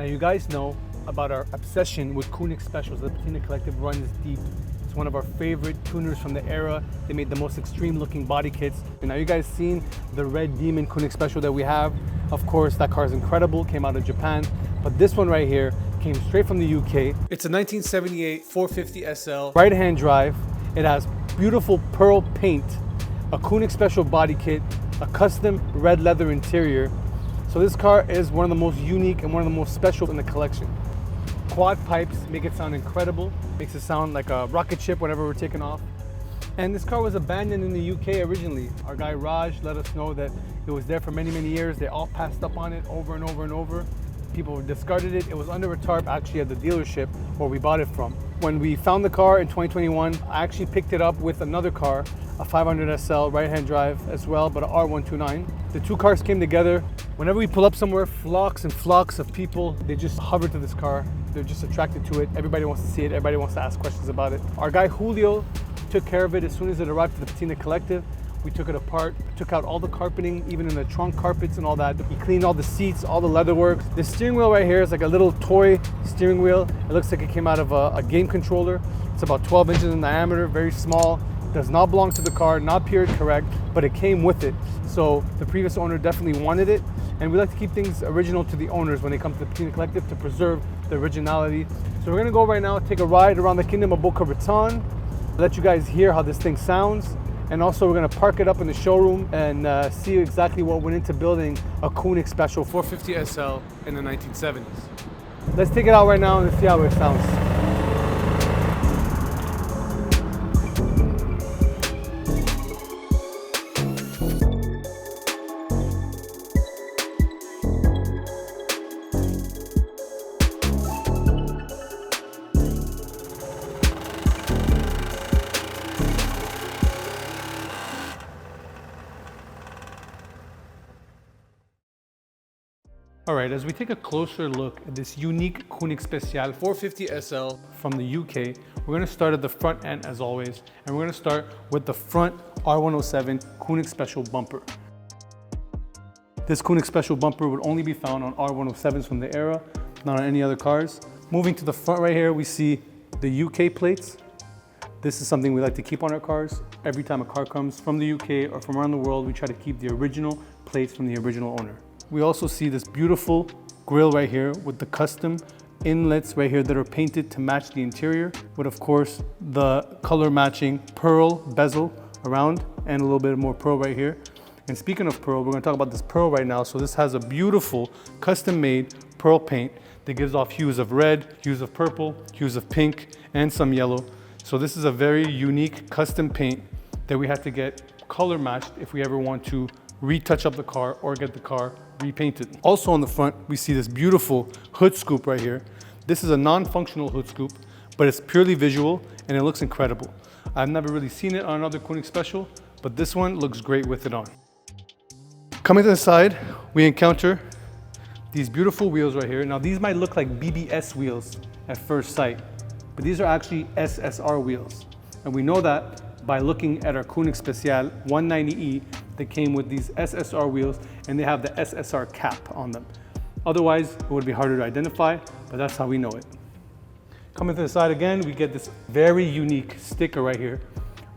Now you guys know about our obsession with Koenig Specials. The Patina Collective runs deep. It's one of our favorite tuners from the era. They made the most extreme looking body kits. And now you guys seen the red demon Koenig Special that we have. Of course, that car is incredible, came out of Japan. But this one right here came straight from the UK. It's a 1978 450 SL, right-hand drive. It has beautiful pearl paint, a Koenig Special body kit, a custom red leather interior. So this car is one of the most unique and one of the most special in the collection. Quad pipes make it sound incredible. Makes it sound like a rocket ship whenever we're taking off. And this car was abandoned in the UK originally. Our guy Raj let us know that it was there for many, many years. They all passed up on it over and over and over. People discarded it. It was under a tarp actually at the dealership where we bought it from. When we found the car in 2021, I actually picked it up with another car, a 500 SL right-hand drive as well, but an R129. The two cars came together. Whenever we pull up somewhere, flocks and flocks of people, they just hover to this car. They're just attracted to it. Everybody wants to see it. Everybody wants to ask questions about it. Our guy Julio took care of it as soon as it arrived to the Patina Collective. We took it apart, took out all the carpeting, even in the trunk carpets and all that. He cleaned all the seats, all the leather works. The steering wheel right here is like a little toy steering wheel. It looks like it came out of a game controller. It's about 12 inches in diameter, very small. Does not belong to the car, not period correct, but it came with it. So the previous owner definitely wanted it. And we like to keep things original to the owners when they come to the Patina Collective to preserve the originality. So we're gonna go right now, take a ride around the Kingdom of Boca Raton, let you guys hear how this thing sounds. And also we're gonna park it up in the showroom and see exactly what went into building a Koenig Special 450 SL in the 1970s. Let's take it out right now and see how it sounds. All right, as we take a closer look at this unique Koenig Special 450 SL from the UK, we're gonna start at the front end as always, and we're gonna start with the front R107 Koenig Special bumper. This Koenig Special bumper would only be found on R107s from the era, not on any other cars. Moving to the front right here, we see the UK plates. This is something we like to keep on our cars. Every time a car comes from the UK or from around the world, we try to keep the original plates from the original owner. We also see this beautiful grille right here with the custom inlets right here that are painted to match the interior, with of course the color matching pearl bezel around and a little bit more pearl right here. And speaking of pearl, we're gonna talk about this pearl right now. So this has a beautiful custom made pearl paint that gives off hues of red, hues of purple, hues of pink, and some yellow. So this is a very unique custom paint that we had to get color matched if we ever want to retouch up the car or get the car repainted. Also on the front, we see this beautiful hood scoop right here. This is a non-functional hood scoop, but it's purely visual and it looks incredible. I've never really seen it on another Koenig Special, but this one looks great with it on. Coming to the side, we encounter these beautiful wheels right here. Now these might look like BBS wheels at first sight, but these are actually SSR wheels. And we know that by looking at our Koenig Special 190E that came with these SSR wheels, and they have the SSR cap on them. Otherwise, it would be harder to identify, but that's how we know it. Coming to the side again, we get this very unique sticker right here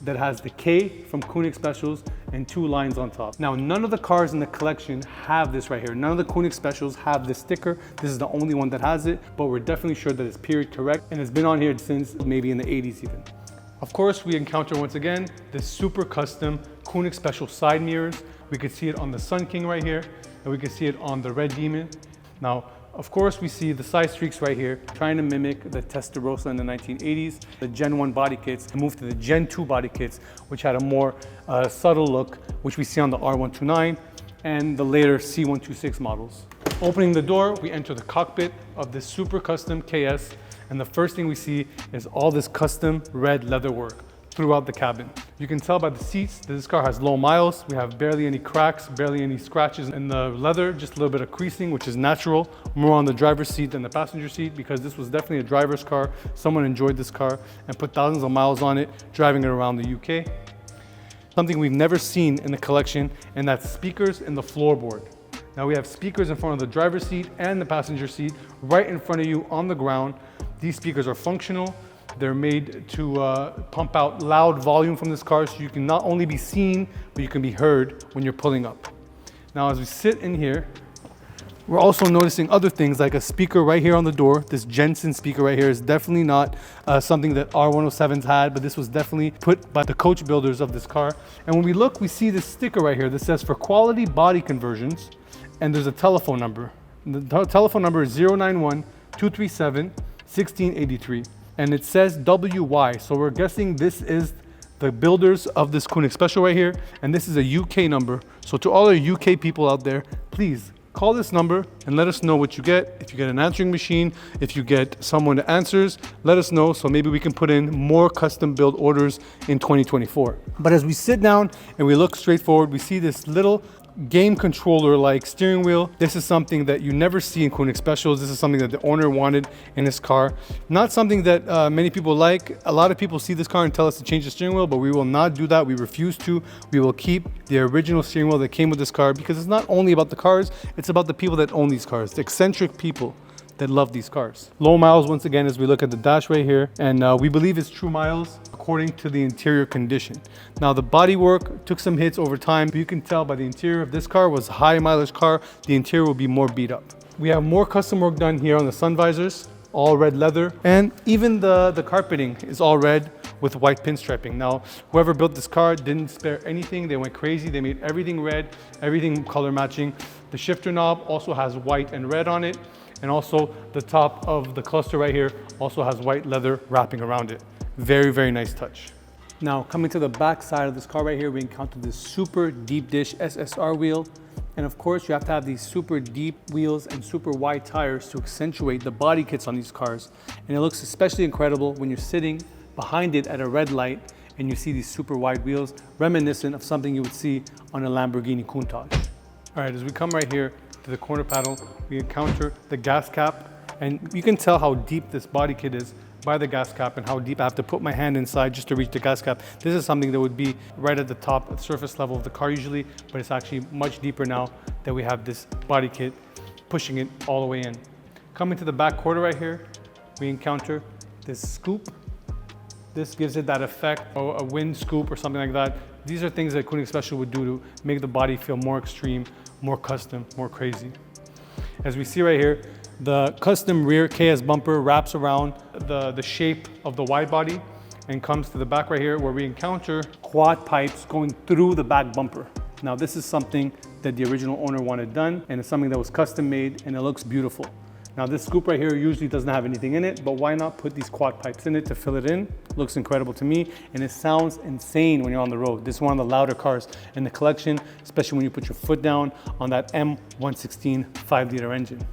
that has the K from Koenig Specials and two lines on top. Now, none of the cars in the collection have this right here. None of the Koenig Specials have this sticker. This is the only one that has it, but we're definitely sure that it's period correct, and it's been on here since maybe in the 80s even. Of course, we encounter once again this super custom Koenig Special side mirrors. We could see it on the Sun King right here, and we could see it on the Red Demon. Now, of course, we see the side streaks right here, trying to mimic the Testarossa in the 1980s, the Gen 1 body kits, and move to the Gen 2 body kits, which had a more subtle look, which we see on the R129 and the later C126 models. Opening the door, we enter the cockpit of this super custom KS. And the first thing we see is all this custom red leather work throughout the cabin. You can tell by the seats that this car has low miles. We have barely any cracks, barely any scratches in the leather, just a little bit of creasing, which is natural, more on the driver's seat than the passenger seat, because this was definitely a driver's car. Someone enjoyed this car and put thousands of miles on it, driving it around the UK. Something we've never seen in the collection, and that's speakers in the floorboard. Now we have speakers in front of the driver's seat and the passenger seat, right in front of you on the ground. These speakers are functional. They're made to pump out loud volume from this car, so you can not only be seen, but you can be heard when you're pulling up. Now as we sit in here, we're also noticing other things like a speaker right here on the door. This Jensen speaker right here is definitely not something that R107s had, but this was definitely put by the coach builders of this car. And when we look, we see this sticker right here that says for quality body conversions, and there's a telephone number. The telephone number is 091-237-1683, and it says WY. So we're guessing this is the builders of this Koenig Special right here, and this is a UK number. So to all our UK people out there, please call this number and let us know what you get. If you get an answering machine, if you get someone that answers, let us know so maybe we can put in more custom build orders in 2024. But as we sit down and we look straight forward, we see this little game controller like steering wheel. This is something that you never see in Koenig Specials. This is something that the owner wanted in his car. Not something that many people like. A lot of people see this car and tell us to change the steering wheel, but we will not do that. We refuse to. We will keep the original steering wheel that came with this car, because it's not only about the cars, it's about the people that own these cars, the eccentric people that love these cars. Low miles, once again, as we look at the dash right here, and we believe it's true miles according to the interior condition. Now the bodywork took some hits over time, but you can tell by the interior, if this car was a high mileage car, the interior will be more beat up. We have more custom work done here on the sun visors, all red leather, and even the carpeting is all red with white pinstriping. Now, whoever built this car didn't spare anything. They went crazy. They made everything red, everything color matching. The shifter knob also has white and red on it. And also the top of the cluster right here also has white leather wrapping around it. Very, very nice touch. Now coming to the back side of this car right here, we encounter this super deep dish SSR wheel. And of course you have to have these super deep wheels and super wide tires to accentuate the body kits on these cars. And it looks especially incredible when you're sitting behind it at a red light and you see these super wide wheels, reminiscent of something you would see on a Lamborghini Countach. All right, as we come right here to the corner panel, we encounter the gas cap, and you can tell how deep this body kit is by the gas cap and how deep I have to put my hand inside just to reach the gas cap. This is something that would be right at the top, at surface level of the car usually, but it's actually much deeper now that we have this body kit pushing it all the way in. Coming to the back quarter right here, we encounter this scoop. This gives it that effect, or a wind scoop or something like that. These are things that Koenig Special would do to make the body feel more extreme, more custom, more crazy. As we see right here, the custom rear KS bumper wraps around the shape of the wide body and comes to the back right here, where we encounter quad pipes going through the back bumper. Now this is something that the original owner wanted done, and it's something that was custom made, and it looks beautiful. Now this scoop right here usually doesn't have anything in it, but why not put these quad pipes in it to fill it in? Looks incredible to me, and it sounds insane when you're on the road. This is one of the louder cars in the collection, especially when you put your foot down on that M116 5-liter engine.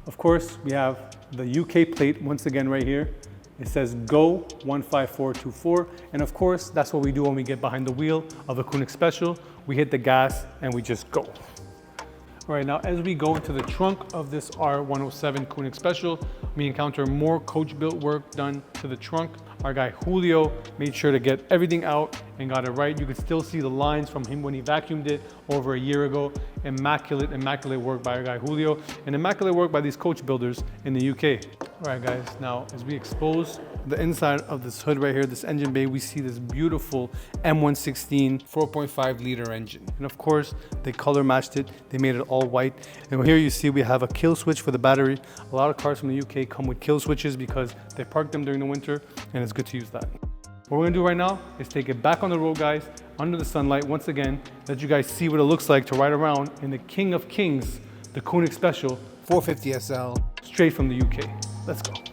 Of course, we have the UK plate once again right here. It says Go 15424, and of course, that's what we do when we get behind the wheel of a Koenig Special. We hit the gas and we just go. All right, now as we go into the trunk of this R107 Koenig Special, we encounter more coach built work done to the trunk. Our guy Julio made sure to get everything out and got it right. You could still see the lines from him when he vacuumed it over a year ago. Immaculate, immaculate work by our guy Julio, and immaculate work by these coach builders in the UK. All right guys, now as we expose the inside of this hood right here, this engine bay, we see this beautiful M116 4.5 liter engine. And of course, they color matched it. They made it all white. And here you see we have a kill switch for the battery. A lot of cars from the UK come with kill switches because they park them during the winter, and it's good to use that. What we're gonna do right now is take it back on the road, guys, under the sunlight once again, let you guys see what it looks like to ride around in the King of Kings, the Koenig Special 450 SL, straight from the UK. Let's go.